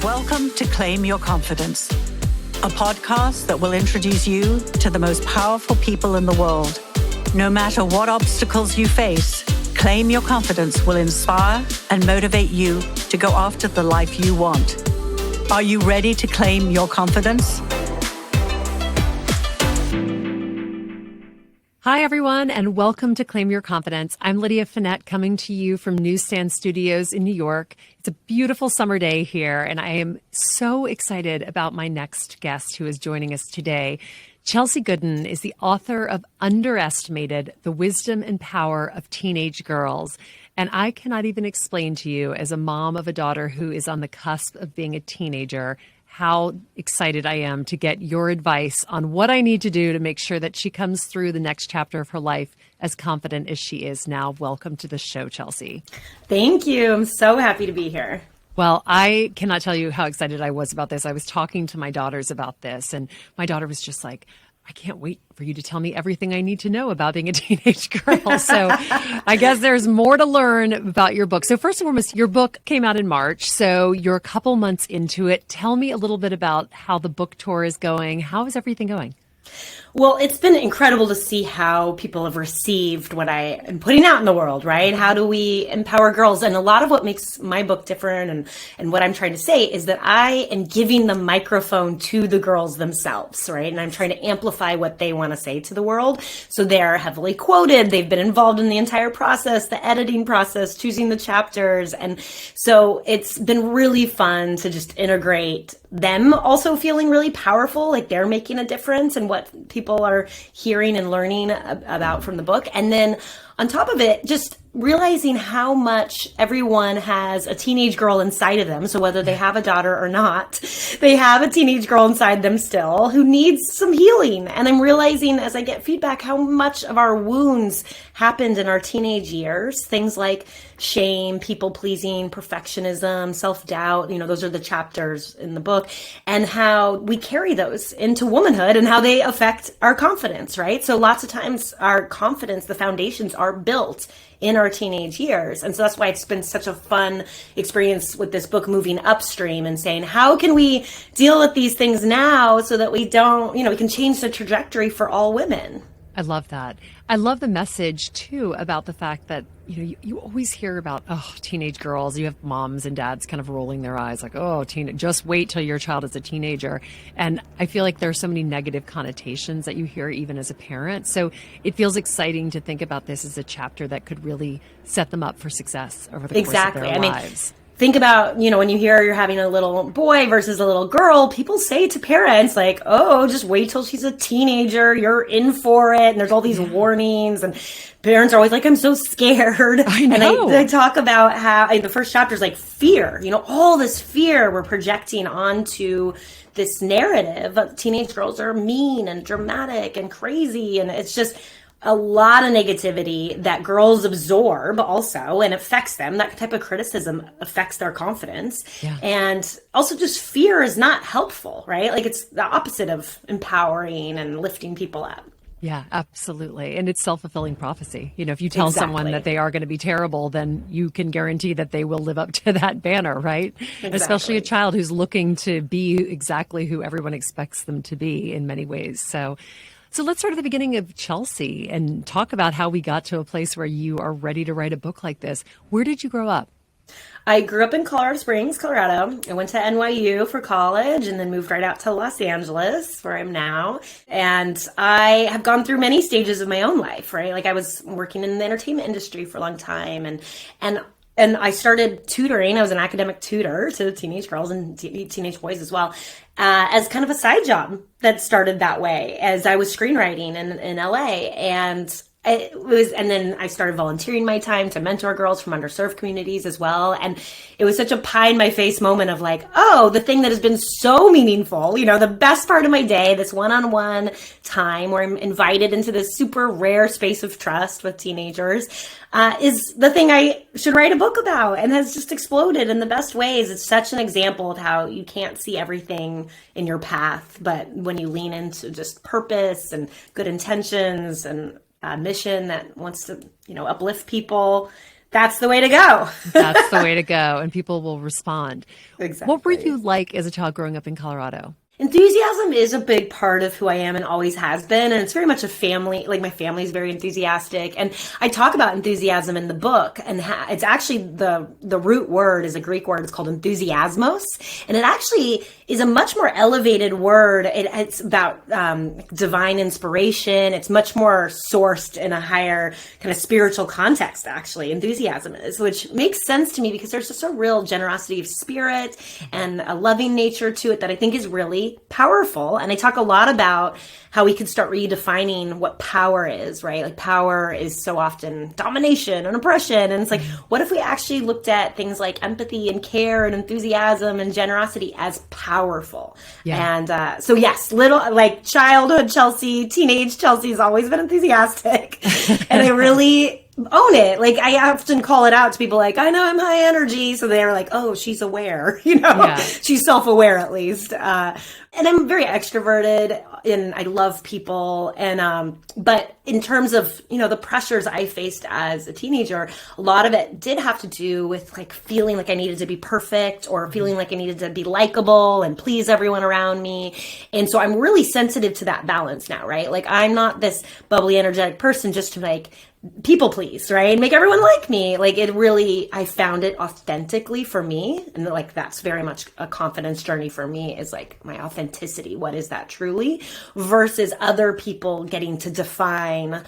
Welcome to Claim Your Confidence, a podcast that will introduce you to the most powerful people in the world. No matter what obstacles you face, Claim Your Confidence will inspire and motivate you to go after the life you want. Are you ready to claim your confidence? Hi, everyone, and welcome to Claim Your Confidence. I'm Lydia Fenet, coming to you from Newsstand Studios in New York. It's a beautiful summer day here, and I am so excited about my next guest who is joining us today. Chelsey Goodan is the author of Underestimated: The Wisdom and Power of Teenage Girls. And I cannot even explain to you, as a mom of a daughter who is on the cusp of being a teenager, how excited I am to get your advice on what I need to do to make sure that she comes through the next chapter of her life as confident as she is now. Welcome to the show, Chelsey. Thank you. I'm so happy to be here. Well, I cannot tell you how excited I was about this. I was talking to my daughters about this, and my daughter was just like, I can't wait for you to tell me everything I need to know about being a teenage girl. So I guess there's more to learn about your book. So first and foremost, your book came out in March, so you're a couple months into it. Tell me a little bit about how the book tour is going. How is everything going? Well, it's been incredible to see how people have received what I am putting out in the world, right? How do we empower girls? And a lot of what makes my book different and what I'm trying to say is that I am giving the microphone to the girls themselves, right? And I'm trying to amplify what they want to say to the world. So they're heavily quoted. They've been involved in the entire process, the editing process, choosing the chapters. And so it's been really fun to just integrate them also feeling really powerful, like they're making a difference in what people are hearing and learning about from the book. And then on top of it, just realizing how much everyone has a teenage girl inside of them. So whether they have a daughter or not, they have a teenage girl inside them still who needs some healing. And I'm realizing as I get feedback how much of our wounds happened in our teenage years. Things like shame, people pleasing, perfectionism, self-doubt. Those are the chapters in the book, and how we carry those into womanhood and how they affect our confidence, right? So lots of times our confidence, the foundations are built in our teenage years. And so that's why it's been such a fun experience with this book, moving upstream and saying, how can we deal with these things now so that we don't, we can change the trajectory for all women. I love that. I love the message, too, about the fact that, you always hear about, teenage girls. You have moms and dads kind of rolling their eyes like, just wait till your child is a teenager. And I feel like there are so many negative connotations that you hear even as a parent. So it feels exciting to think about this as a chapter that could really set them up for success over the course of their lives. Think about, when you hear you're having a little boy versus a little girl, people say to parents like, just wait till she's a teenager. You're in for it. And there's all these warnings, and parents are always like, I'm so scared. I know. And I talk about how the first chapter is like fear, all this fear we're projecting onto this narrative of teenage girls are mean and dramatic and crazy. And it's just a lot of negativity that girls absorb also, and affects them. That type of criticism affects their confidence. Yeah. And also just fear is not helpful, right? Like it's the opposite of empowering and lifting people up. Yeah, absolutely. And it's self-fulfilling prophecy. If you tell Exactly. someone that they are going to be terrible, then you can guarantee that they will live up to that banner, right? Exactly. Especially a child who's looking to be exactly who everyone expects them to be in many ways. So let's start at the beginning of Chelsey and talk about how we got to a place where you are ready to write a book like this. Where did you grow up? I grew up in Colorado Springs, Colorado. I went to NYU for college and then moved right out to Los Angeles, where I'm now. And I have gone through many stages of my own life, right? Like I was working in the entertainment industry for a long time, and I started tutoring. I was an academic tutor to teenage girls and teenage boys as well, as kind of a side job that started that way as I was screenwriting in LA. And then I started volunteering my time to mentor girls from underserved communities as well. And it was such a pie in my face moment of like, the thing that has been so meaningful, the best part of my day, this one-on-one time where I'm invited into this super rare space of trust with teenagers, is the thing I should write a book about, and has just exploded in the best ways. It's such an example of how you can't see everything in your path, but when you lean into just purpose and good intentions and mission that wants to, uplift people, that's the way to go. That's the way to go. And people will respond. Exactly. What were you like as a child growing up in Colorado? Enthusiasm is a big part of who I am and always has been. And it's very much a family, like my family is very enthusiastic. And I talk about enthusiasm in the book. And it's actually the root word is a Greek word. It's called enthusiasmos. And it actually is a much more elevated word. It's about divine inspiration. It's much more sourced in a higher kind of spiritual context, actually, enthusiasm is, which makes sense to me because there's just a real generosity of spirit and a loving nature to it that I think is really powerful. And I talk a lot about how we could start redefining what power is, right? Like power is so often domination and oppression. And it's like, what if we actually looked at things like empathy and care and enthusiasm and generosity as powerful? Yeah. And so yes, little like childhood Chelsey, teenage Chelsey has always been enthusiastic. And I really own it. Like I often call it out to people like, I know I'm high energy. So they're like, oh, she's aware, she's self-aware at least. And I'm very extroverted and I love people. And, but in terms of, the pressures I faced as a teenager, a lot of it did have to do with like feeling like I needed to be perfect or feeling like I needed to be likable and please everyone around me. And so I'm really sensitive to that balance now, right? Like I'm not this bubbly, energetic person just to like people please, right? And make everyone like me. Like it really, I found it authentically for me. And like, that's very much a confidence journey for me is like my authenticity. What is that truly versus other people getting to define,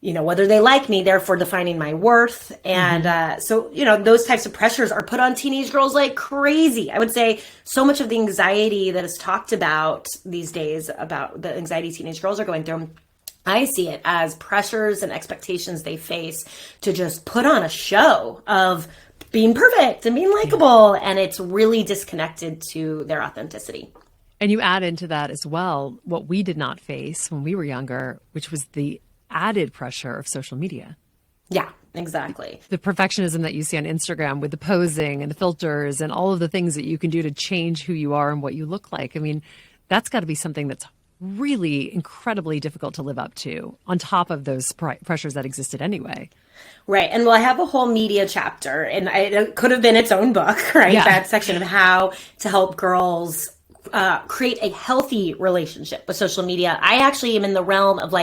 whether they like me, therefore defining my worth. And so, those types of pressures are put on teenage girls like crazy. I would say so much of the anxiety that is talked about these days about the anxiety teenage girls are going through, I see it as pressures and expectations they face to just put on a show of being perfect and being likable. And it's really disconnected to their authenticity. And you add into that as well what we did not face when we were younger, which was the added pressure of social media. Yeah, exactly. The perfectionism that you see on Instagram with the posing and the filters and all of the things that you can do to change who you are and what you look like. I mean, that's got to be something that's really incredibly difficult to live up to on top of those pressures that existed anyway. Right. And well, I have a whole media chapter and it could have been its own book, right? Yeah. That section of how to help girls create a healthy relationship with social media. I actually am in the realm of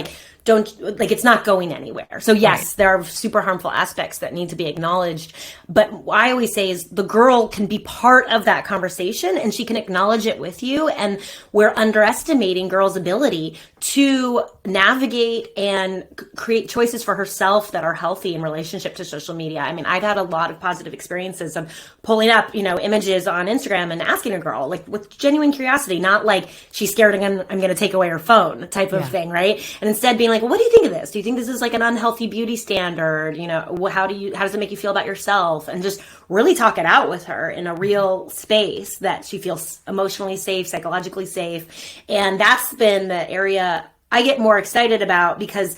it's not going anywhere. So yes, right. There are super harmful aspects that need to be acknowledged. But what I always say is the girl can be part of that conversation and she can acknowledge it with you. And we're underestimating girls' ability to navigate and create choices for herself that are healthy in relationship to social media. I mean, I've had a lot of positive experiences of pulling up, images on Instagram and asking a girl like with genuine curiosity, not like she's scared I'm going to take away her phone type of thing. Right. And instead being like, well, what do you think of this? Do you think this is like an unhealthy beauty standard? How does it make you feel about yourself? And just really talk it out with her in a real space that she feels emotionally safe, psychologically safe. And that's been the area I get more excited about because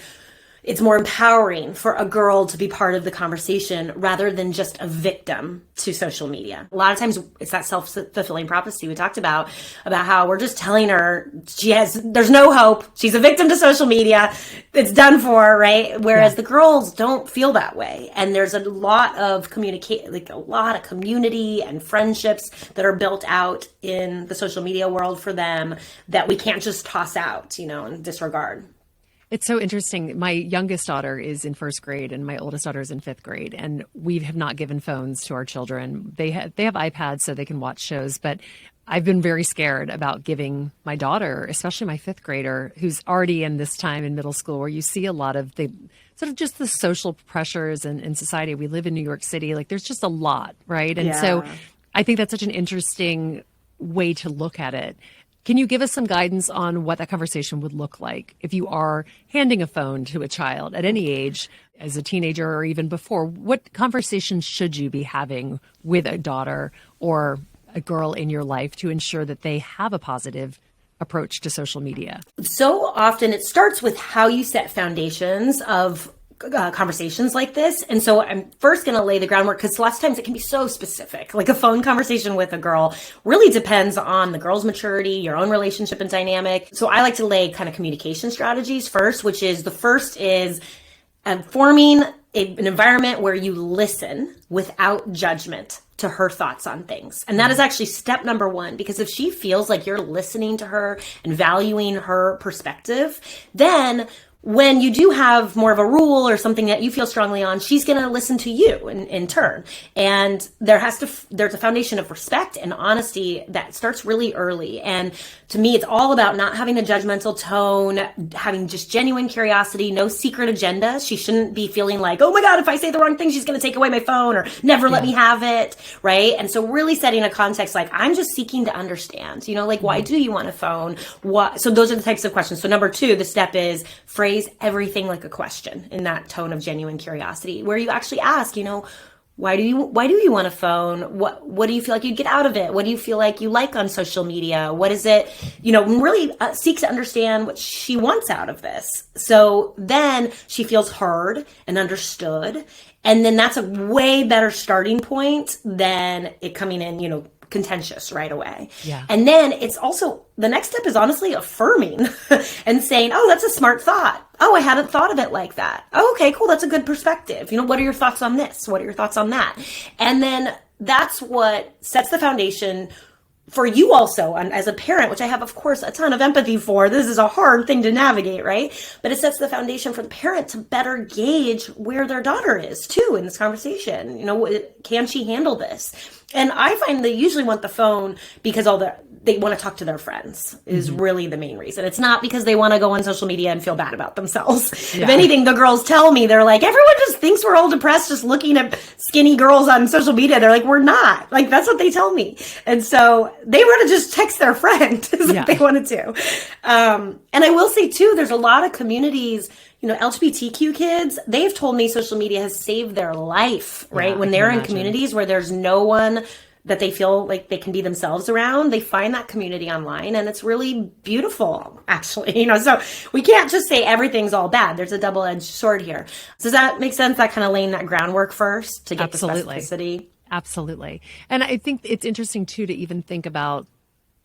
it's more empowering for a girl to be part of the conversation rather than just a victim to social media. A lot of times it's that self-fulfilling prophecy we talked about how we're just telling her there's no hope. She's a victim to social media. It's done for, right? Whereas the girls don't feel that way. And there's a lot of a lot of community and friendships that are built out in the social media world for them that we can't just toss out, and disregard. It's so interesting. My youngest daughter is in first grade and my oldest daughter is in fifth grade. And we have not given phones to our children. They have iPads so they can watch shows. But I've been very scared about giving my daughter, especially my fifth grader, who's already in this time in middle school where you see a lot of the sort of just the social pressures in society. We live in New York City. Like there's just a lot, right? And so I think that's such an interesting way to look at it. Can you give us some guidance on what that conversation would look like if you are handing a phone to a child at any age, as a teenager or even before? What conversations should you be having with a daughter or a girl in your life to ensure that they have a positive approach to social media? So often it starts with how you set foundations of conversations like this. And so I'm first going to lay the groundwork because lots of times it can be so specific. Like a phone conversation with a girl really depends on the girl's maturity, your own relationship and dynamic. So I like to lay kind of communication strategies first, which is the first is forming an environment where you listen without judgment to her thoughts on things. And that is actually step number one, because if she feels like you're listening to her and valuing her perspective, then when you do have more of a rule or something that you feel strongly on, she's going to listen to you in turn. And there's a foundation of respect and honesty that starts really early. And to me, it's all about not having a judgmental tone, having just genuine curiosity, no secret agenda. She shouldn't be feeling like, oh my God, if I say the wrong thing, she's going to take away my phone or never let me have it. Right. And so really setting a context, like, I'm just seeking to understand, like, why do you want a phone? What? So those are the types of questions. So number two, the step is phrase everything like a question in that tone of genuine curiosity, where you actually ask, why do you want a phone? What do you feel like you'd get out of it? What do you feel like you like on social media? What is it? Really seek to understand what she wants out of this. So then she feels heard and understood. And then that's a way better starting point than it coming in, contentious right away. Yeah. And then it's also, the next step is honestly affirming and saying, oh, that's a smart thought. Oh, I hadn't thought of it like that. Oh, okay, cool. That's a good perspective. What are your thoughts on this? What are your thoughts on that? And then that's what sets the foundation for you also, and as a parent, which I have, of course, a ton of empathy for. This is a hard thing to navigate, right? But it sets the foundation for the parent to better gauge where their daughter is, too, in this conversation. Can she handle this? And I find they usually want the phone because they want to talk to their friends is really the main reason. It's not because they want to go on social media and feel bad about themselves. Yeah. If anything, the girls tell me, they're like, everyone just thinks we're all depressed just looking at skinny girls on social media. They're like, we're not. Like, that's what they tell me. And so they want to just text their friend is what they want to do. And I will say too, there's a lot of communities, LGBTQ kids, they've told me social media has saved their life, right? When they're in communities where there's no one that they feel like they can be themselves around, they find that community online, and it's really beautiful, actually. So we can't just say everything's all bad. There's a double-edged sword here. Does that make sense? That kind of laying that groundwork first to get the specificity? Absolutely. And I think it's interesting too to even think about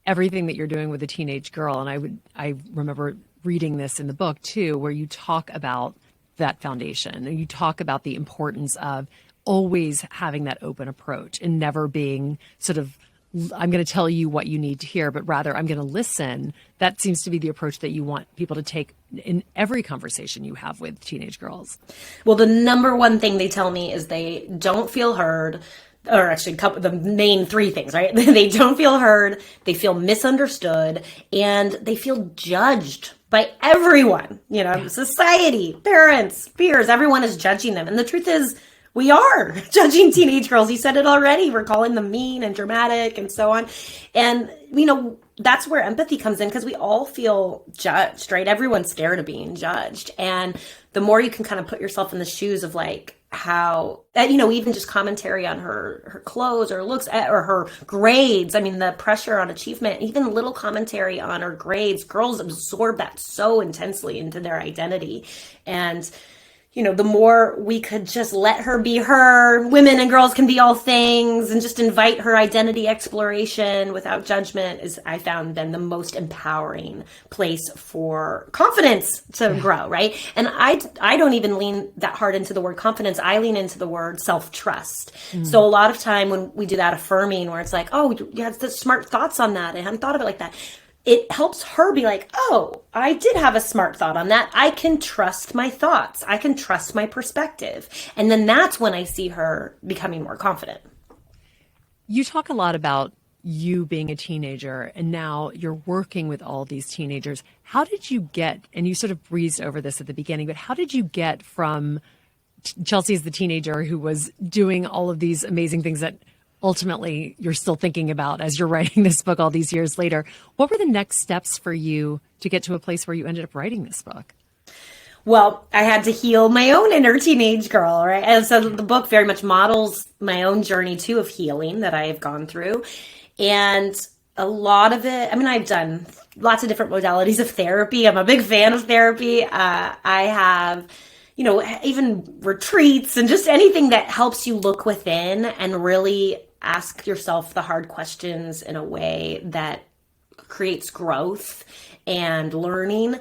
everything that you're doing with a teenage girl. And I remember reading this in the book too, where you talk about that foundation and you talk about the importance of always having that open approach and never being sort of, I'm going to tell you what you need to hear, but rather I'm going to listen. That seems to be the approach that you want people to take in every conversation you have with teenage girls. Well, the number one thing they tell me is they don't feel heard, or actually the main three things, right? They don't feel heard, they feel misunderstood, and they feel judged by everyone, society, parents, peers, everyone is judging them. And the truth is, we are judging teenage girls. You said it already. We're calling them mean and dramatic and so on. And, that's where empathy comes in, because we all feel judged, right? Everyone's scared of being judged. And the more you can kind of put yourself in the shoes of like how, even just commentary on her clothes or looks or her grades. I mean, the pressure on achievement, even little commentary on her grades, girls absorb that so intensely into their identity. And the more we could just let her be her, women and girls can be all things, and just invite her identity exploration without judgment is, I found, been the most empowering place for confidence to grow, right? And I don't even lean that hard into the word confidence. I lean into the word self-trust. So a lot of time when we do that affirming, where it's like, oh, you had the smart thoughts on that. I hadn't thought of it like that. It helps her be like, oh, I did have a smart thought on that. I can trust my thoughts. I can trust my perspective. And then that's when I see her becoming more confident. You talk a lot about you being a teenager, and now you're working with all these teenagers. How did you get, and you sort of breezed over this at the beginning, but how did you get from Chelsey's the teenager who was doing all of these amazing things that ultimately you're still thinking about as you're writing this book all these years later? What were the next steps for you to get to a place where you ended up writing this book? Well, I had to heal my own inner teenage girl, right? And so the book very much models my own journey too of healing that I have gone through. And a lot of it, I've done lots of different modalities of therapy. I'm a big fan of therapy. I have even retreats and just anything that helps you look within and really ask yourself the hard questions in a way that creates growth and learning.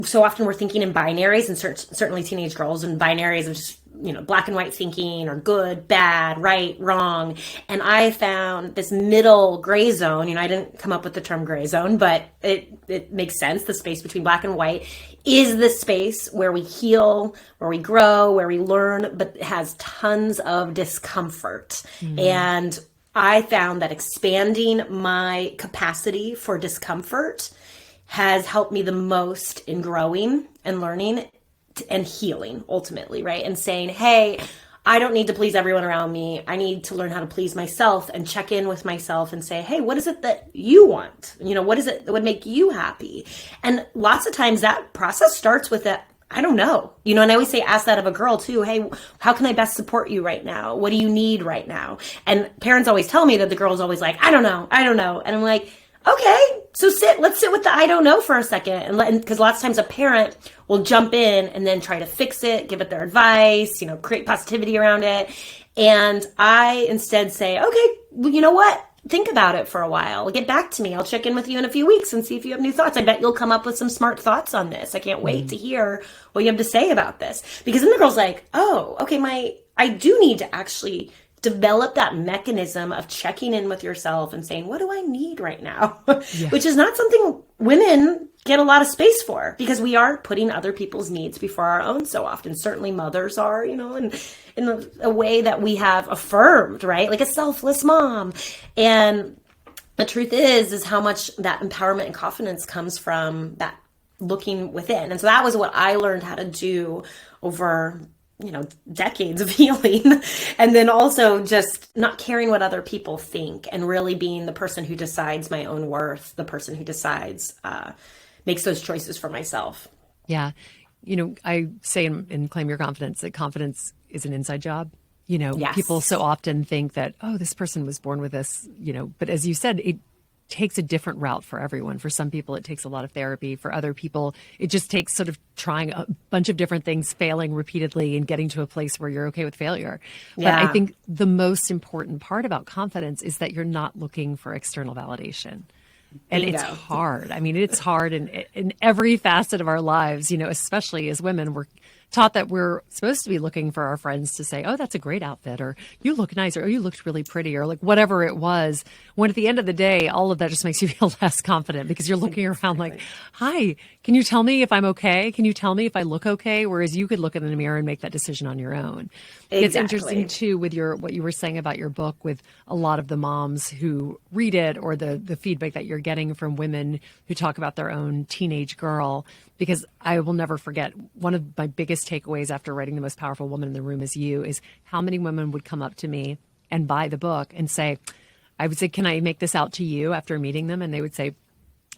So often we're thinking in binaries, and certainly teenage girls in binaries of just black and white thinking or good, bad, right, wrong. And I found this middle gray zone. I didn't come up with the term gray zone, but it makes sense. The space between black and white is the space where we heal, where we grow, where we learn, but it has tons of discomfort. And I found that expanding my capacity for discomfort has helped me the most in growing and learning and healing ultimately, right? And saying, hey, I don't need to please everyone around me. I need to learn how to please myself and check in with myself and say, hey, what is it that you want? What is it that would make you happy? And lots of times that process starts with that, I don't know. And I always say, ask that of a girl too. Hey, how can I best support you right now? What do you need right now? And parents always tell me that the girl's always like, I don't know. And I'm like, okay, so let's sit with the I don't know for a second. And because lots of times a parent will jump in and then try to fix it, give it their advice, create positivity around it. And I instead say, okay, well, you know what? Think about it for a while. Get back to me. I'll check in with you in a few weeks and see if you have new thoughts. I bet you'll come up with some smart thoughts on this. I can't wait to hear what you have to say about this. Because then the girl's like, oh, okay, I do need to actually develop that mechanism of checking in with yourself and saying, what do I need right now? Yeah. Which is not something women get a lot of space for, because we are putting other people's needs before our own so often. Certainly mothers are, and in a way that we have affirmed, right? Like a selfless mom. And the truth is how much that empowerment and confidence comes from that looking within. And so that was what I learned how to do over decades of healing. And then also just not caring what other people think and really being the person who decides my own worth, the person who decides, makes those choices for myself. Yeah. I say in Claim Your Confidence that confidence is an inside job. Yes. People so often think that, oh, this person was born with this, but as you said, it takes a different route for everyone. For some people, it takes a lot of therapy. For other people, it just takes sort of trying a bunch of different things, failing repeatedly, and getting to a place where you're okay with failure. Yeah. But I think the most important part about confidence is that you're not looking for external validation. And It's hard. I mean, it's hard in every facet of our lives, especially as women. We're taught that we're supposed to be looking for our friends to say, oh, that's a great outfit, or you look nice, or oh, you looked really pretty, or like whatever it was. When at the end of the day, all of that just makes you feel less confident, because you're looking around like, hi, can you tell me if I'm okay? Can you tell me if I look okay? Whereas you could look in the mirror and make that decision on your own. Exactly. It's interesting too with what you were saying about your book, with a lot of the moms who read it, or the feedback that you're getting from women who talk about their own teenage girl. Because I will never forget, one of my biggest takeaways after writing The Most Powerful Woman in the Room Is You is how many women would come up to me and buy the book and say, I would say, can I make this out to you after meeting them? And they would say,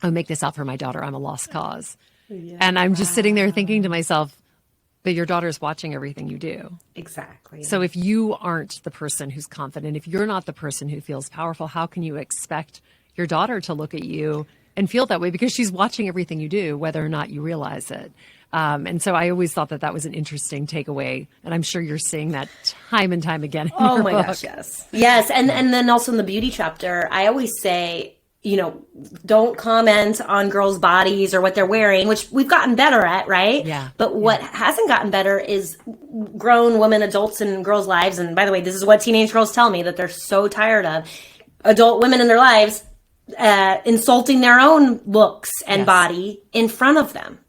I'll make this out for my daughter. I'm a lost cause. Yeah. And I'm just sitting there thinking to myself, but your daughter's watching everything you do. Exactly. So if you aren't the person who's confident, if you're not the person who feels powerful, how can you expect your daughter to look at you and feel that way? Because she's watching everything you do, whether or not you realize it. And so I always thought that was an interesting takeaway. And I'm sure you're seeing that time and time again. Oh my gosh, yes. Yes. And then also in the beauty chapter, I always say, don't comment on girls' bodies or what they're wearing, which we've gotten better at, right? Yeah. But what hasn't gotten better is grown women, adults in girls' lives. And by the way, this is what teenage girls tell me that they're so tired of: adult women in their lives insulting their own looks and body in front of them.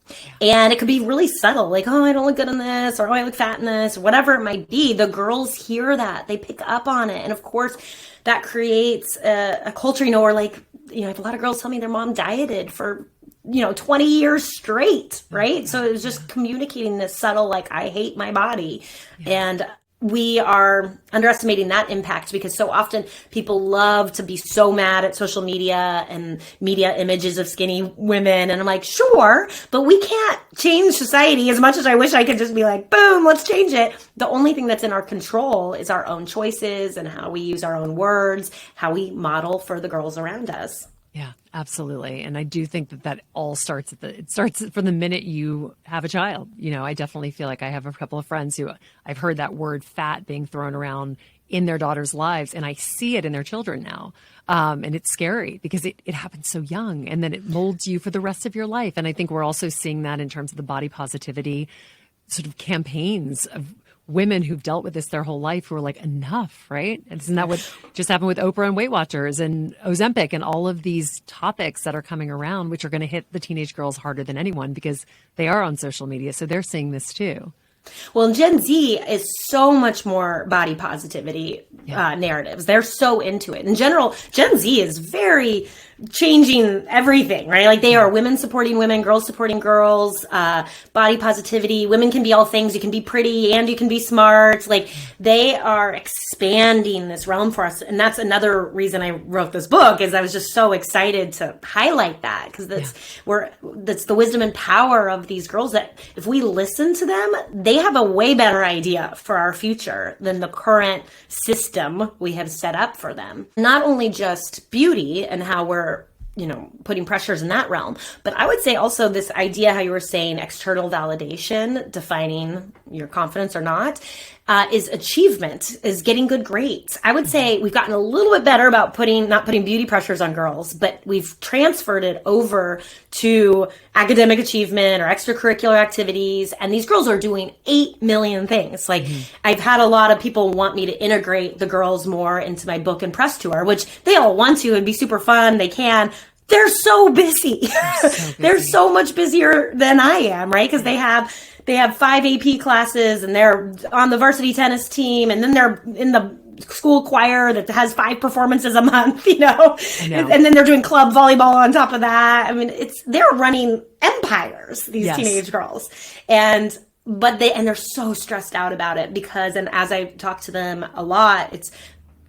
And it could be really subtle, like, oh, I don't look good in this, or oh, I look fat in this, or whatever it might be. The girls hear that. They pick up on it. And of course, that creates a culture, where like, I have a lot of girls tell me their mom dieted for, 20 years straight, right? So it was just communicating this subtle, like, I hate my body. And we are underestimating that impact, because so often people love to be so mad at social media and media images of skinny women. And I'm like, sure, but we can't change society. As much as I wish I could just be like, boom, let's change it. The only thing that's in our control is our own choices and how we use our own words, how we model for the girls around us. Yeah, absolutely. And I do think that all starts from the minute you have a child. I definitely feel like I have a couple of friends who I've heard that word fat being thrown around in their daughters' lives, and I see it in their children now. And it's scary because it happens so young, and then it molds you for the rest of your life. And I think we're also seeing that in terms of the body positivity sort of campaigns of women who've dealt with this their whole life who are like, enough, right? And isn't that what just happened with Oprah and Weight Watchers and Ozempic and all of these topics that are coming around, which are going to hit the teenage girls harder than anyone because they are on social media. So they're seeing this too. Well, Gen Z is so much more body positivity narratives. They're so into it. In general, Gen Z is very changing everything, right? Like they are women supporting women, girls supporting girls, body positivity. Women can be all things. You can be pretty and you can be smart. Like they are expanding this realm for us. And that's another reason I wrote this book is I was just so excited to highlight that because that's the wisdom and power of these girls that if we listen to them, they have a way better idea for our future than the current system we have set up for them. Not only just beauty and how we're putting pressures in that realm. But I would say also this idea, how you were saying external validation, defining your confidence or not, is achievement, is getting good grades. I would say we've gotten a little bit better about not putting beauty pressures on girls, but we've transferred it over to academic achievement or extracurricular activities. And these girls are doing 8 million things. Like I've had a lot of people want me to integrate the girls more into my book and press tour, which they all want to. It'd be super fun. They can. They're so busy. They're so much busier than I am, right? Because they have 5 AP classes and they're on the varsity tennis team and then they're in the school choir that has 5 performances a month, I know. And then they're doing club volleyball on top of that. I mean, they're running empires, these teenage girls. And they're so stressed out about it because, and as I talk to them a lot, it's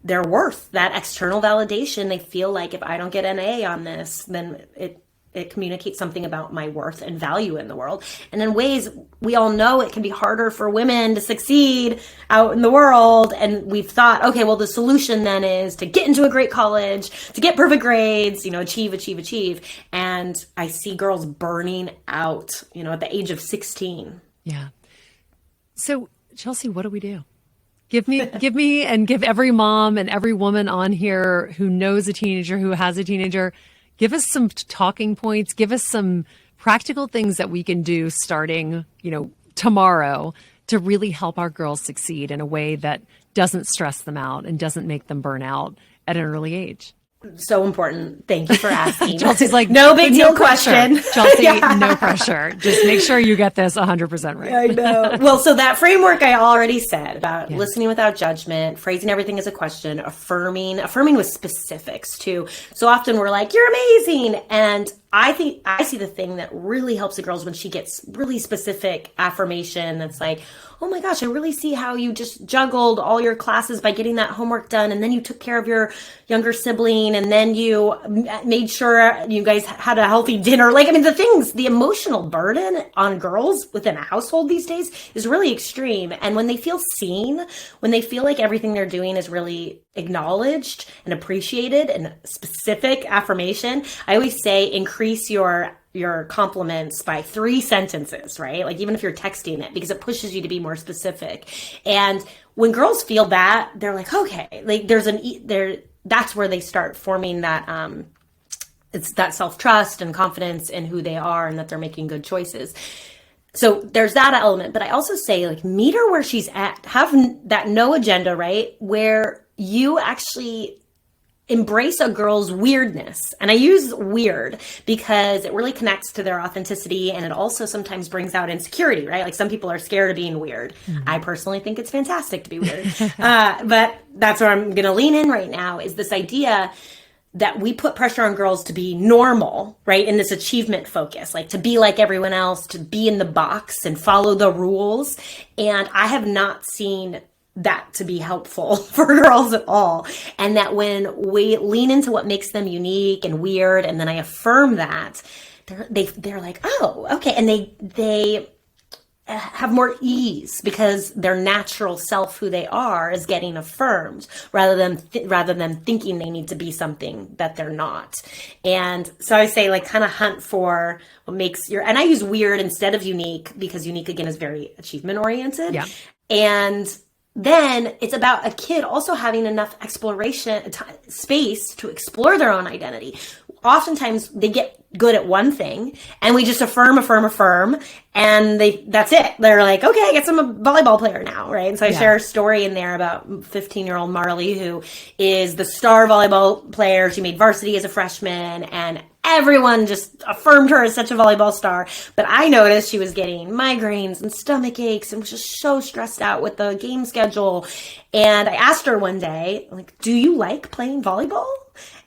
their worth, that external validation. They feel like if I don't get an A on this, then it communicates something about my worth and value in the world. And in ways we all know it can be harder for women to succeed out in the world. And we've thought, okay, well, the solution then is to get into a great college, to get perfect grades, achieve. And I see girls burning out, at the age of 16. Yeah. So Chelsey, what do we do? Give me and give every mom and every woman on here who knows a teenager, who has a teenager, give us some talking points, give us some practical things that we can do starting, tomorrow to really help our girls succeed in a way that doesn't stress them out and doesn't make them burn out at an early age. So important. Thank you for asking. Chelsea's like, no big deal question. Chelsey, no pressure. Just make sure you get this 100% right. I know. Well, so that framework I already said about listening without judgment, phrasing everything as a question, affirming with specifics too. So often we're like, you're amazing. And I see the thing that really helps the girls when she gets really specific affirmation that's like, oh my gosh, I really see how you just juggled all your classes by getting that homework done. And then you took care of your younger sibling. And then you made sure you guys had a healthy dinner. The emotional burden on girls within a household these days is really extreme. And when they feel seen, when they feel like everything they're doing is really acknowledged and appreciated and specific affirmation, I always say increase your compliments by 3 sentences, right? Like even if you're texting it, because it pushes you to be more specific. And when girls feel that, they're like, okay, like that's where they start forming that, it's that self-trust and confidence in who they are and that they're making good choices. So there's that element. But I also say like meet her where she's at, have that no agenda, right? Where you actually embrace a girl's weirdness. And I use weird because it really connects to their authenticity. And it also sometimes brings out insecurity, right? Like some people are scared of being weird. Mm-hmm. I personally think it's fantastic to be weird. But that's where I'm going to lean in right now is this idea that we put pressure on girls to be normal, right? In this achievement focus, like to be like everyone else, to be in the box and follow the rules. And I have not seen that to be helpful for girls at all. And that when we lean into what makes them unique and weird, and then I affirm that, they're like, oh, okay. And they have more ease because their natural self, who they are, is getting affirmed rather than thinking they need to be something that they're not. And so I say like kind of hunt for what makes and I use weird instead of unique because unique again is very achievement oriented. Yeah. And then it's about a kid also having enough space to explore their own identity. Oftentimes they get good at one thing and we just affirm, and that's it. They're like, okay, I guess I'm a volleyball player now, right? And so I share a story in there about 15-year-old Marley, who is the star volleyball player. She made varsity as a freshman, and everyone just affirmed her as such a volleyball star. But I noticed she was getting migraines and stomach aches and was just so stressed out with the game schedule. And I asked her one day, like, do you like playing volleyball?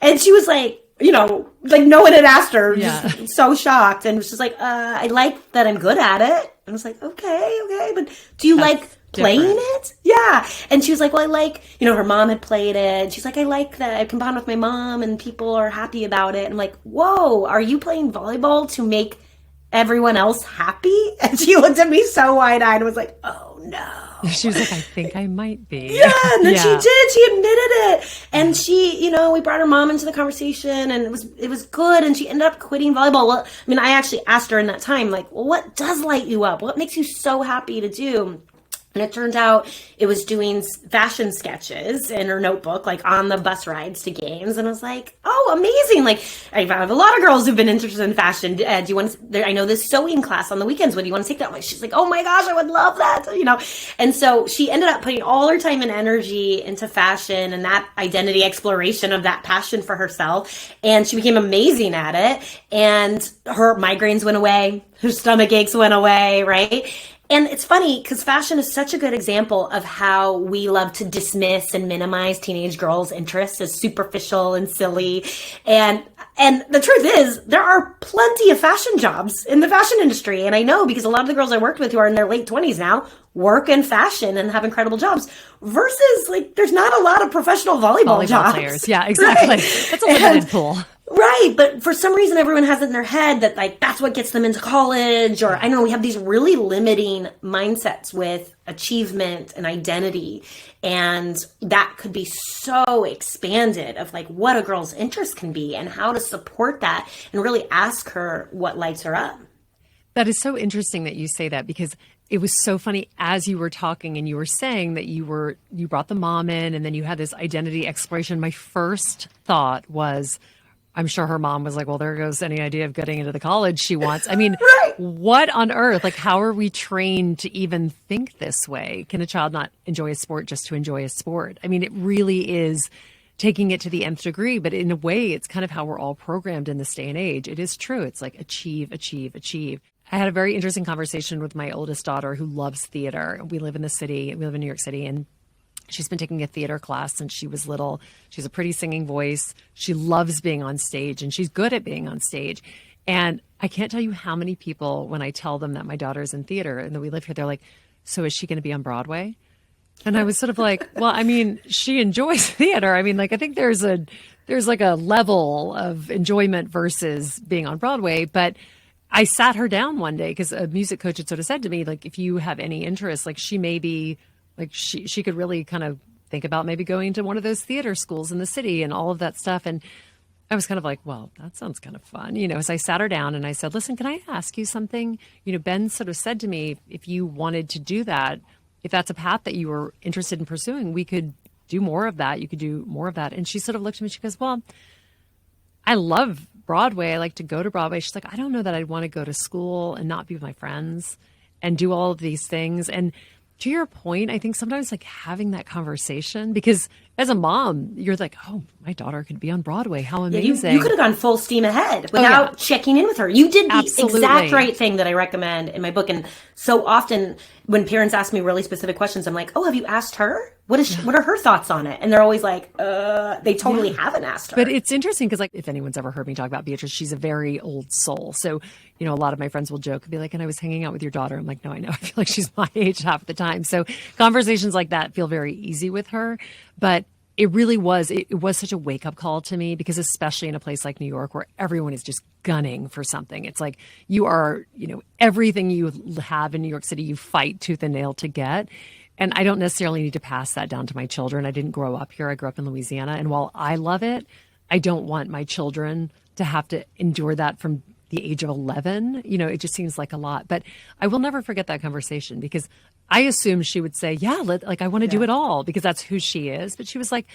And she was like, like no one had asked her, just so shocked. And was just like, I like that I'm good at it. And I was like, okay, but do you like playing it? Yeah. And she was like, well, I like, her mom had played it. She's like, I like that I can bond with my mom and people are happy about it. And I'm like, whoa, are you playing volleyball to make everyone else happy? And she looked at me so wide-eyed and was like, oh no. She was like, I think I might be. Yeah, and then she did. She admitted it. And she, we brought her mom into the conversation, and it was good, and she ended up quitting volleyball. Well, I mean, I actually asked her in that time, like, well, what does light you up? What makes you so happy to do? And it turned out it was doing fashion sketches in her notebook, like on the bus rides to games. And I was like, oh, amazing. Like, I have a lot of girls who've been interested in fashion. Do you want to, I know this sewing class on the weekends. What do you want to take that one? She's like, oh my gosh, I would love that. And so she ended up putting all her time and energy into fashion and that identity exploration of that passion for herself. And she became amazing at it. And her migraines went away. Her stomach aches went away, right? And it's funny because fashion is such a good example of how we love to dismiss and minimize teenage girls' interests as superficial and silly. And the truth is, there are plenty of fashion jobs in the fashion industry. And I know because a lot of the girls I worked with who are in their late 20s now work in fashion and have incredible jobs versus like there's not a lot of professional volleyball jobs. Players. Yeah, exactly. Right? That's a limited pool. Right. But for some reason, everyone has it in their head that like, that's what gets them into college. Or I don't know, we have these really limiting mindsets with achievement and identity. And that could be so expanded of like what a girl's interest can be and how to support that and really ask her what lights her up. That is so interesting that you say that because it was so funny as you were talking and you were saying that you brought the mom in and then you had this identity exploration. My first thought was, I'm sure her mom was like, well, there goes any idea of getting into the college she wants. I mean, right. What on earth? Like, how are we trained to even think this way? Can a child not enjoy a sport just to enjoy a sport? I mean, it really is taking it to the nth degree, but in a way, it's kind of how we're all programmed in this day and age. It is true. It's like achieve, achieve, achieve. I had a very interesting conversation with my oldest daughter who loves theater. We live in the city. We live in New York City, and she's been taking a theater class since she was little. She's a pretty singing voice. She loves being on stage, and she's good at being on stage. And I can't tell you how many people, when I tell them that my daughter's in theater and that we live here, they're like, so is she going to be on Broadway? And I was sort of like, well, I mean, she enjoys theater. I mean, like, I think there's like a level of enjoyment versus being on Broadway. But I sat her down one day because a music coach had sort of said to me, like, if you have any interest, like she may be, like she could really kind of think about maybe going to one of those theater schools in the city and all of that stuff. And I was kind of like, well, that sounds kind of fun. So I sat her down and I said, listen, can I ask you something? Ben sort of said to me, if you wanted to do that, if that's a path that you were interested in pursuing, we could do more of that. You could do more of that. And she sort of looked at me, she goes, well, I love Broadway. I like to go to Broadway. She's like, I don't know that I'd want to go to school and not be with my friends and do all of these things. And to your point, I think sometimes like having that conversation, because as a mom, you're like, oh, my daughter could be on Broadway. How amazing. You could have gone full steam ahead without checking in with her. You did the exact right thing that I recommend in my book. And so often when parents ask me really specific questions, I'm like, oh, have you asked her? What are her thoughts on it? And they're always like, they totally haven't asked her. But it's interesting because like if anyone's ever heard me talk about Beatrice, she's a very old soul. So, a lot of my friends will joke and be like, and I was hanging out with your daughter. I'm like, no, I know. I feel like she's my age half the time. So conversations like that feel very easy with her. But it really was, it was such a wake up call to me because especially in a place like New York where everyone is just gunning for something. It's like you are, everything you have in New York City, you fight tooth and nail to get. And I don't necessarily need to pass that down to my children. I didn't grow up here. I grew up in Louisiana. And while I love it, I don't want my children to have to endure that from the age of 11. It just seems like a lot. But I will never forget that conversation because I assumed she would say, yeah, like I want to do it all because that's who she is. But she was like,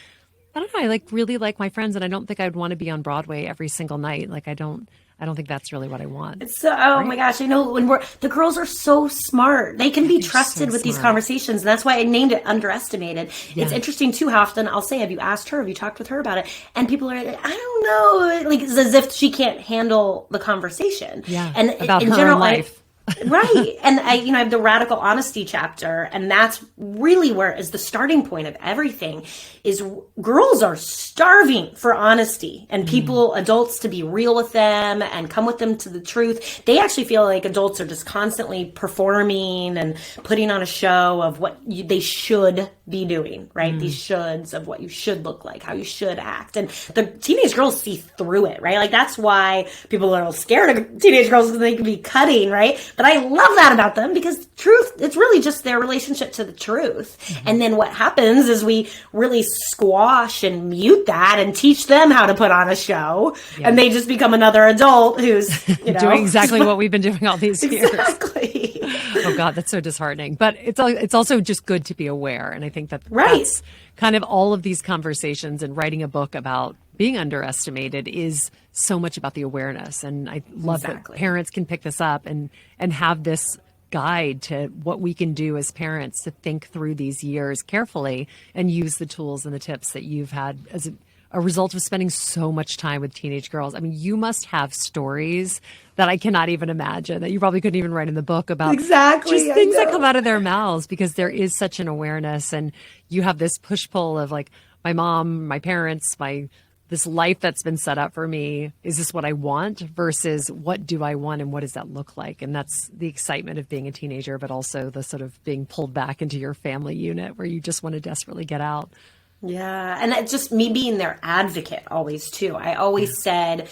I don't know. I really like my friends, and I don't think I'd want to be on Broadway every single night. Like I don't think that's really what I want. So, my gosh, I know the girls are so smart. They can be trusted with these conversations. And that's why I named it Underestimated. Yeah. It's interesting too how often I'll say, have you asked her? Have you talked with her about it? And people are like, I don't know. Like it's as if she can't handle the conversation. Yeah. And about in her general, life. Right. And I have the radical honesty chapter, and that's really where is the starting point of everything is girls are starving for honesty and people, adults to be real with them and come with them to the truth. They actually feel like adults are just constantly performing and putting on a show of what they should be doing, right? These shoulds of what you should look like, how you should act. And the teenage girls see through it, right? Like that's why people are scared of teenage girls because they can be cutting, right? But I love that about them because truth, it's really just their relationship to the truth. And then what happens is we really squash and mute that and teach them how to put on a show. Yeah. And they just become another adult who's, doing exactly what we've been doing all these years. Exactly. Oh God, that's so disheartening. But it's also just good to be aware. And I think that's kind of all of these conversations, and writing a book about being underestimated is so much about the awareness. And I love that parents can pick this up and have this guide to what we can do as parents to think through these years carefully and use the tools and the tips that you've had as a result of spending so much time with teenage girls. I mean, you must have stories that I cannot even imagine, that you probably couldn't even write in the book about just things that come out of their mouths, because there is such an awareness, and you have this push-pull of like, my mom, my parents, this life that's been set up for me, is this what I want versus what do I want and what does that look like? And that's the excitement of being a teenager, but also the sort of being pulled back into your family unit where you just want to desperately get out. Yeah. And it's just me being their advocate always too. I always said,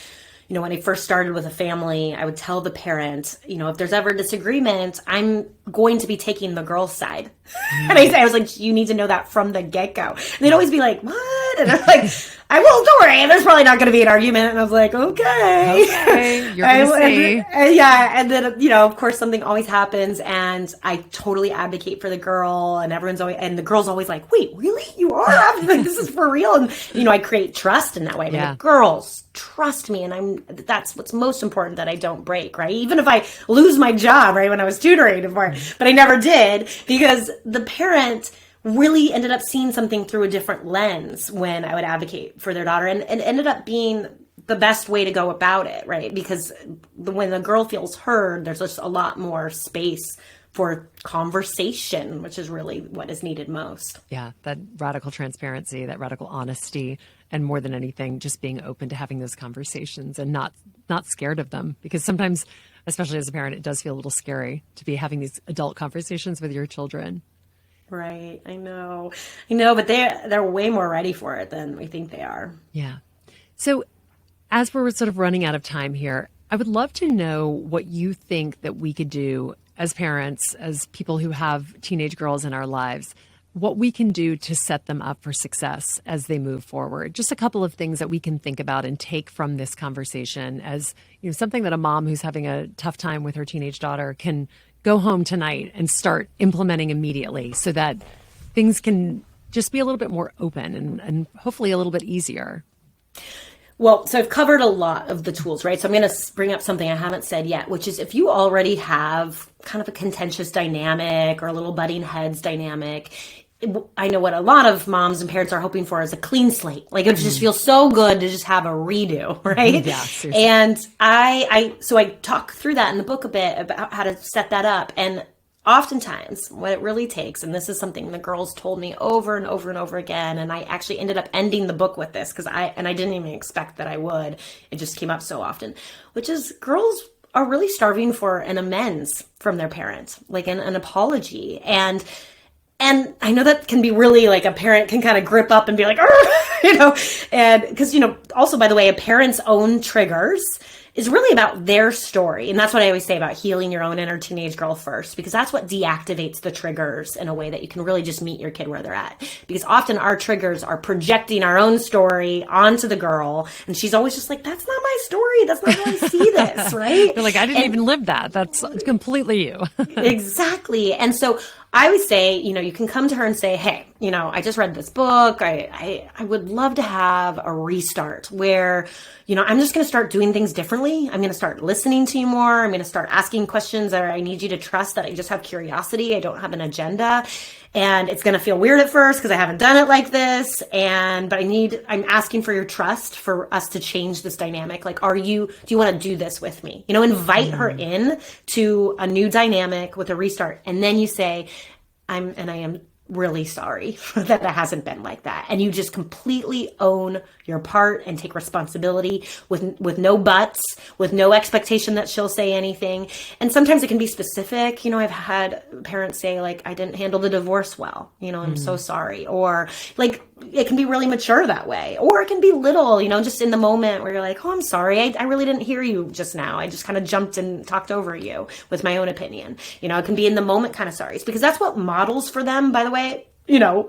when I first started with a family, I would tell the parent, if there's ever a disagreement, I'm going to be taking the girl's side. And I was like, you need to know that from the get-go. And they'd always be like, what? And I'm like, I will, don't worry. There's probably not going to be an argument. And I was like, okay. You're going to see. Yeah. And then, of course, something always happens. And I totally advocate for the girl. And and the girl's always like, wait, really? You are? Like, this is for real? And, I create trust in that way. Yeah. The girls trust me. And that's what's most important, that I don't break, right? Even if I lose my job, right, when I was tutoring before, but I never did, because the parent really ended up seeing something through a different lens when I would advocate for their daughter, and it ended up being the best way to go about it, right? Because when the girl feels heard, there's just a lot more space for conversation, which is really what is needed most. Yeah, that radical transparency, that radical honesty, and more than anything, just being open to having those conversations and not scared of them. Because sometimes, especially as a parent, it does feel a little scary to be having these adult conversations with your children. Right. I know, but they're way more ready for it than we think they are. Yeah. So as we're sort of running out of time here, I would love to know what you think that we could do as parents, as people who have teenage girls in our lives, what we can do to set them up for success as they move forward. Just a couple of things that we can think about and take from this conversation as, something that a mom who's having a tough time with her teenage daughter can go home tonight and start implementing immediately, so that things can just be a little bit more open and hopefully a little bit easier. Well, so I've covered a lot of the tools, right? So I'm going to bring up something I haven't said yet, which is if you already have kind of a contentious dynamic or a little butting heads dynamic, I know what a lot of moms and parents are hoping for is a clean slate. Like it just feels so good to just have a redo, right? Yeah, seriously. And I talk through that in the book a bit about how to set that up. And oftentimes what it really takes, and this is something the girls told me over and over and over again, and I actually ended up ending the book with this because I didn't even expect that I would. It just came up so often, which is girls are really starving for an amends from their parents, like an apology. And I know that can be really like a parent can kind of grip up and be like, and because, also, by the way, a parent's own triggers is really about their story. And that's what I always say about healing your own inner teenage girl first, because that's what deactivates the triggers in a way that you can really just meet your kid where they're at. Because often our triggers are projecting our own story onto the girl. And she's always just like, that's not my story. That's not how I see this, right? You're like, I didn't even live that. That's completely you. Exactly. And so I would say, you can come to her and say, hey, I just read this book. I would love to have a restart where, I'm just going to start doing things differently. I'm going to start listening to you more. I'm going to start asking questions that I need you to trust that I just have curiosity. I don't have an agenda. And it's going to feel weird at first because I haven't done it like this. But I'm asking for your trust for us to change this dynamic. Like, do you want to do this with me? Invite her in to a new dynamic with a restart. And then you say, I am really sorry that it hasn't been like that. And you just completely own your part and take responsibility with no buts, with no expectation that she'll say anything. And sometimes it can be specific. I've had parents say, like, I didn't handle the divorce well, I'm so sorry. Or like, it can be really mature that way. Or it can be little, just in the moment where you're like, oh, I'm sorry. I really didn't hear you just now. I just kind of jumped and talked over you with my own opinion. It can be in the moment kind of sorries, because that's what models for them, by the way,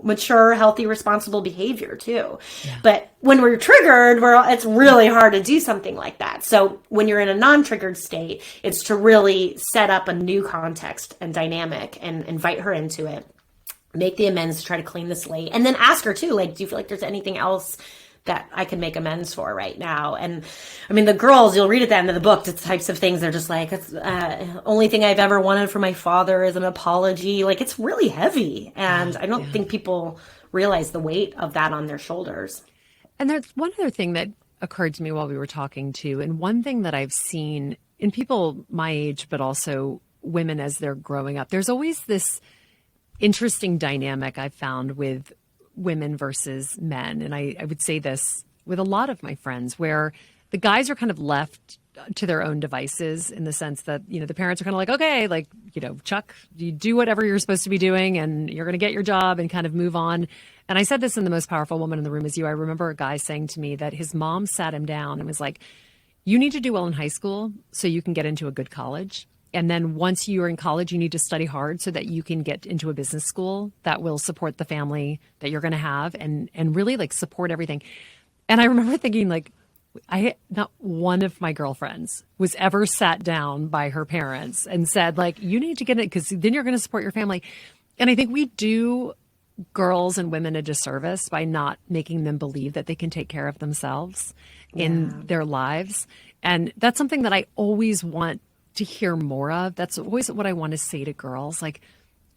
mature, healthy, responsible behavior too. Yeah. But when we're triggered, it's really hard to do something like that. So when you're in a non-triggered state, it's to really set up a new context and dynamic and invite her into it. Make the amends to try to clean the slate, and then ask her too, like, do you feel like there's anything else that I can make amends for right now? And I mean, the girls, you'll read at the end of the book, the types of things they're just like, only thing I've ever wanted from my father is an apology. Like, it's really heavy. And I don't think people realize the weight of that on their shoulders. And there's one other thing that occurred to me while we were talking too. And one thing that I've seen in people my age, but also women as they're growing up, there's always this interesting dynamic I've found with women versus men. And I would say this with a lot of my friends, where the guys are kind of left to their own devices, in the sense that, the parents are kind of like, okay, like, Chuck, you do whatever you're supposed to be doing and you're going to get your job and kind of move on. And I said this in The Most Powerful Woman in the Room Is You. I remember a guy saying to me that his mom sat him down and was like, you need to do well in high school so you can get into a good college. And then once you're in college, you need to study hard so that you can get into a business school that will support the family that you're going to have and really like support everything. And I remember thinking, like, not one of my girlfriends was ever sat down by her parents and said, like, you need to get it because then you're going to support your family. And I think we do girls and women a disservice by not making them believe that they can take care of themselves in their lives. And that's something that I always want to hear more of. That's always what I want to say to girls. Like,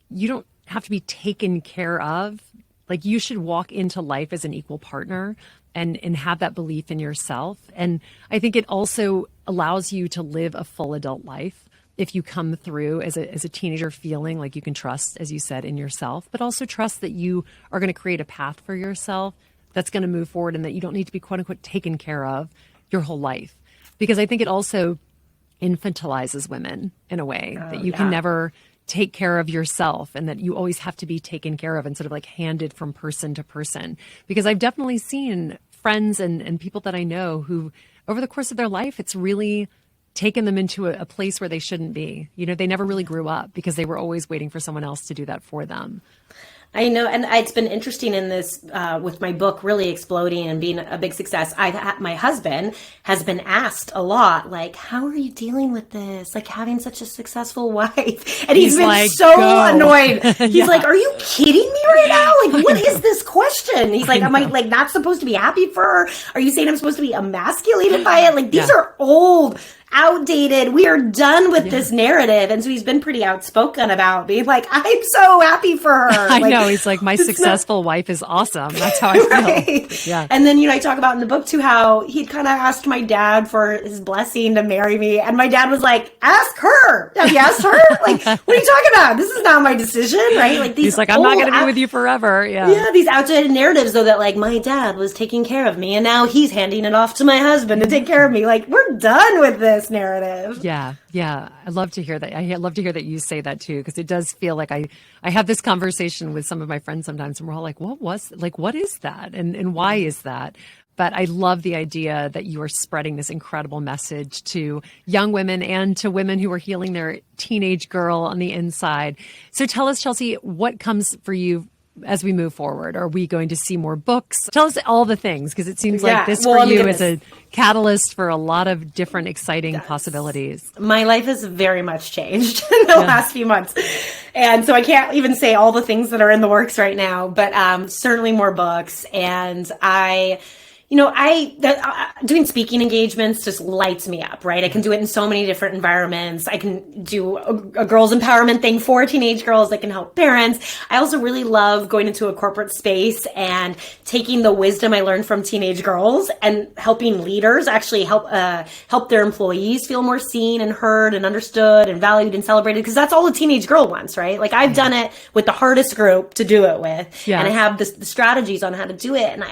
you don't have to be taken care of. Like, you should walk into life as an equal partner and have that belief in yourself. And I think it also allows you to live a full adult life if you come through as a teenager feeling like you can trust, as you said, in yourself, but also trust that you are going to create a path for yourself that's going to move forward, and that you don't need to be, quote unquote, taken care of your whole life. Because I think it also infantilizes women in a way that you can never take care of yourself, and that you always have to be taken care of and sort of like handed from person to person. Because I've definitely seen friends and people that I know who, over the course of their life, it's really taken them into a place where they shouldn't be. They never really grew up because they were always waiting for someone else to do that for them. I know, and it's been interesting in this, with my book really exploding and being a big success. My husband has been asked a lot, like, how are you dealing with this? Like, having such a successful wife. And he's been like, so annoyed. He's like, are you kidding me right now? Like, what is this question? He's like, am I like not supposed to be happy for her? Are you saying I'm supposed to be emasculated by it? Like, these are old, outdated. We are done with this narrative. And so he's been pretty outspoken about being like, I'm so happy for her. I know. He's like, my successful wife is awesome. That's how I feel. Right? Yeah. And then, I talk about in the book too, how he'd kind of asked my dad for his blessing to marry me. And my dad was like, ask her. Have you asked her? Like, what are you talking about? This is not my decision, right? Like, he's like, I'm not going to be with you forever. Yeah. Yeah. These outdated narratives, though, that like my dad was taking care of me and now he's handing it off to my husband to take care of me. Like, we're done with this narrative. Yeah. I love to hear that. I love to hear that you say that too, because it does feel like I have this conversation with some of my friends sometimes, and we're all like, what is that? And why is that? But I love the idea that you are spreading this incredible message to young women and to women who are healing their teenage girl on the inside. So tell us, Chelsey, what comes for you as we move forward? Are we going to see more books? Tell us all the things, because it seems like this well, for you is a catalyst for a lot of different exciting possibilities. My life has very much changed in the last few months. And so I can't even say all the things that are in the works right now, but certainly more books. And doing speaking engagements just lights me up, right? I can do it in so many different environments. I can do a girls empowerment thing for teenage girls that can help parents. I also really love going into a corporate space and taking the wisdom I learned from teenage girls and helping leaders actually help their employees feel more seen and heard and understood and valued and celebrated, because that's all a teenage girl wants, right? Like I've done it with the hardest group to do it with, and I have the strategies on how to do it. And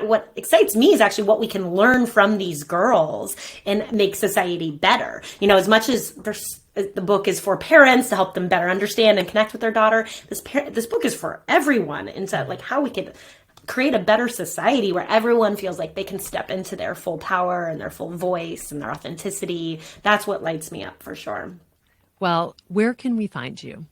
what excites me is actually what we can learn from these girls and make society better. As much as the book is for parents to help them better understand and connect with their daughter, this book is for everyone, into like how we can create a better society where everyone feels like they can step into their full power and their full voice and their authenticity. That's what lights me up for sure. Well, where can we find you?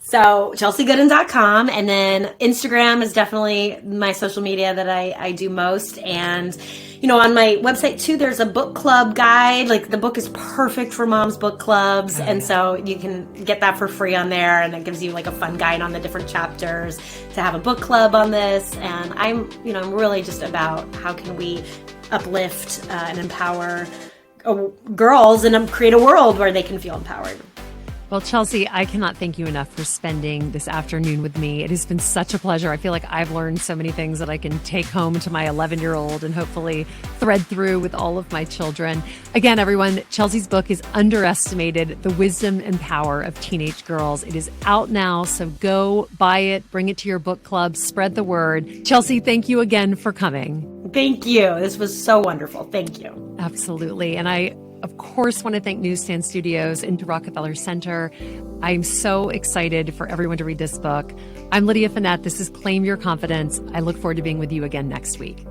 So ChelseyGoodan.com, and then Instagram is definitely my social media that I do most. And, on my website too, there's a book club guide. Like the book is perfect for mom's book clubs. And so you can get that for free on there. And it gives you like a fun guide on the different chapters to have a book club on this. And I'm really just about how can we uplift and empower girls and create a world where they can feel empowered. Well, Chelsey, I cannot thank you enough for spending this afternoon with me. It has been such a pleasure. I feel like I've learned so many things that I can take home to my 11-year-old and hopefully thread through with all of my children. Again, everyone, Chelsey's book is Underestimated: The Wisdom and Power of Teenage Girls. It is out now, so go buy it, bring it to your book club, spread the word. Chelsey, thank you again for coming. Thank you. This was so wonderful. Thank you. Absolutely. And I, of course, want to thank Newsstand Studios and Rockefeller Center. I'm so excited for everyone to read this book. I'm Lydia Fenet. This is Claim Your Confidence. I look forward to being with you again next week.